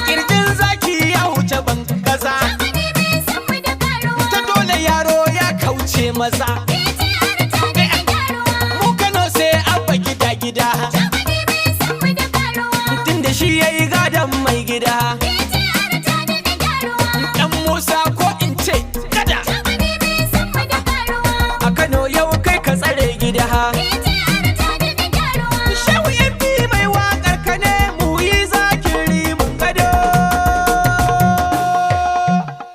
kirjin zaki ya wuce ban kasa, ta dole yaro ya kauce maza. Mu Kano sai abba gida gida, tunda shi yayi gadon mai gida. Dan Musa ko in ce kada, a Kano yau kai ka tsare gida. Shehu MP mai waƙar ka ne, mu yi zakiri mun gado.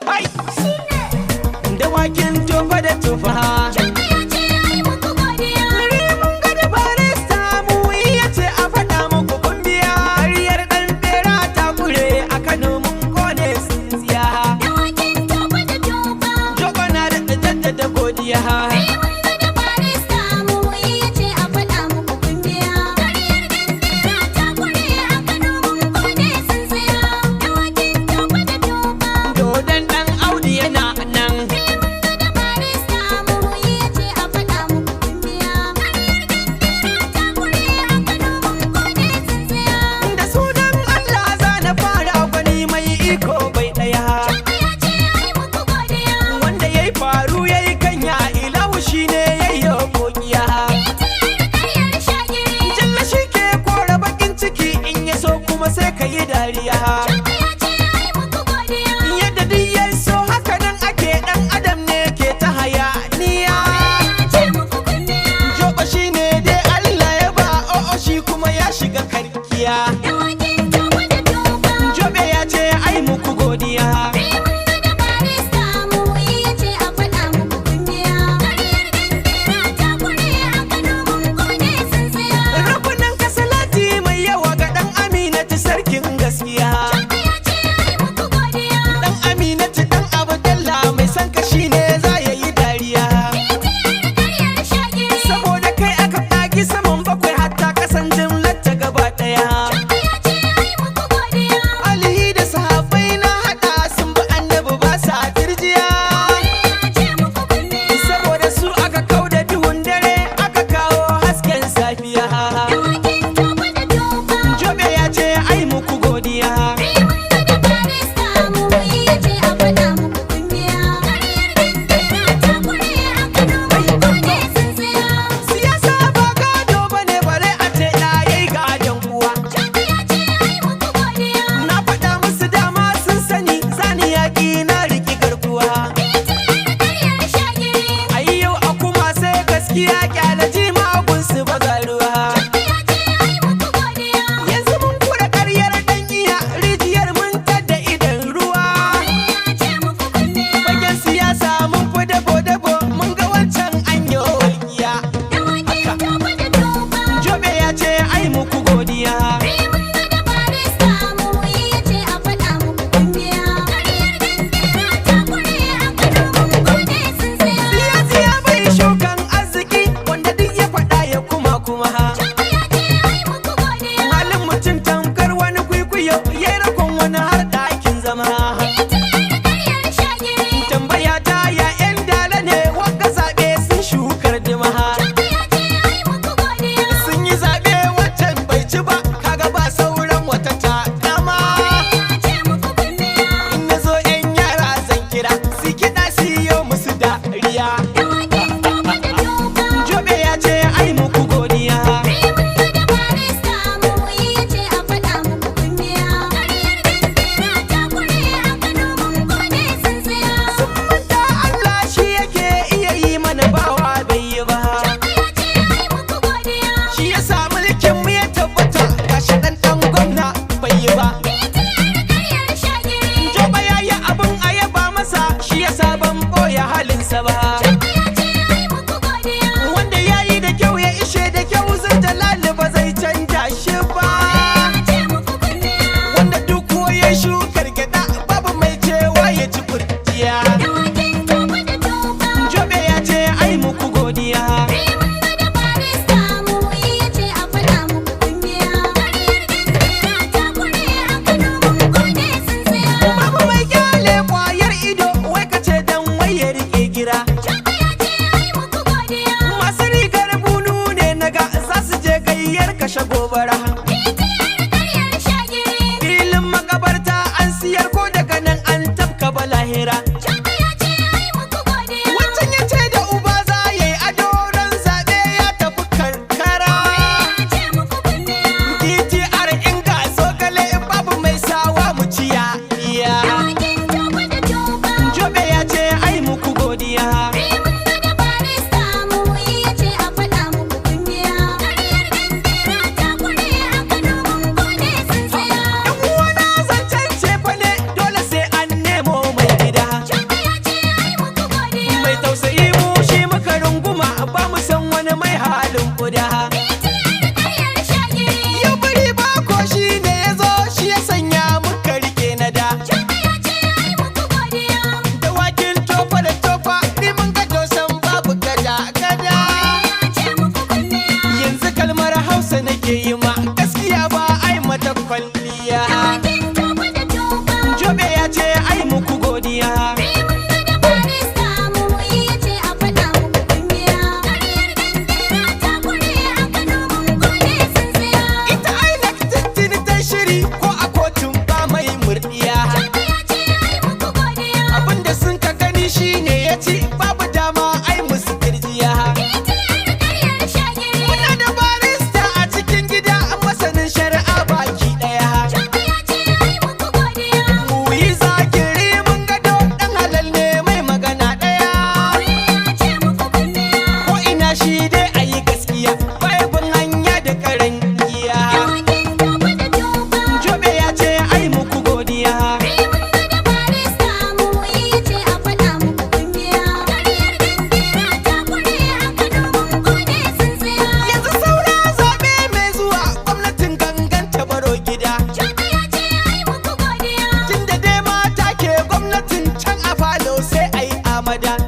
Hai! Dawakin tofa da tufa, rimun gado barista mu yi ya ce a faɗa muku kun biya. Ƙaryar ɗan ɓera ta kure, a Kano mun kone tsintsiya. Jogo na da jaddada godiya. Dodon ɗan Audu yana nan, da sunan Allah za na fara gwani mai iko bai ɗaya. Wanda ya yi faru ya yi kanya, ilahu shi ne ya yi kokiya. Jalla shi ke kora bakin ciki, in ya so kuma sai ka yi dariya. Yadda duk ya so haka nan ake, ɗan adam ne ke ta hayaniya. Joba shi ne dai Allah ya ba, o'o shi kuma ya shiga karkiya. Jobe ya ce ai muku godiya. Rukunin kasalati mai yawa ga ɗan Aminatu sarkin gaskiya. Ɗan Aminatu ɗan Abdalla mai son ka shi ne za ya yi dariya. Saboda kai aka ƙagi saman bakwai hatta ƙasan jimlar ta gaba ɗaya. Alihi da sahabbai na haɗa sun bi annabi ba sa firjiya. Saboda su aka kauda duhun dare, aka kawo hasken safiya. Jobe ya ce ai muku godiya. Siyasa ba gado bane bare a ce ɗa yayi gadon uwa. Na faɗa musu dama sun sani, zani yaƙi na riƙi garkuwa. Ai yau a kuma sai gaskiya, ƙyale jima gunsu baza ruwa. Yanzu mun kuɗa ƙaryar ɗan iya, rijiyar mun tadda idan ruwa. Fagen siyasa mun fi dabo-dabo, mun ga wancan an yi walƙiya. Jobe ya ce ai muku godiya. Siyasa ya bai shukan arziki, wanda duk ya faɗa ya kuma. Halin mutum tamkar wani kwikwiyo, ya yi rakon wani har ɗakin zama. Tambaya ta ya 'yan dala ne, wanga zaɓe sun shukar dima. Sun yi zaɓe waccan bai ci ba, kaga ba sauran wata ta dama. In na zo 'yan yara zan kira, su kiɗa su yi musu dariya. Jobe ya ce ai muku godiya. Sun manta Allah shi yake iya yi mana bawa bai yi ba. Shi ya sa mulkin mu ya tabbata, gashi ɗan gwamna bai yi ba. Joba ya yi abin a yaba masa, shi ya sa ban ɓoye halinsa ba. Wanda ya yi da kyau ya ishe da kyau, zai jalali ba zai canja shi ba. Wanda duk ko ya shukar gyaɗa, babu mai cewa ya ci kurciya. Jobe ya ce ai muku godiya. abada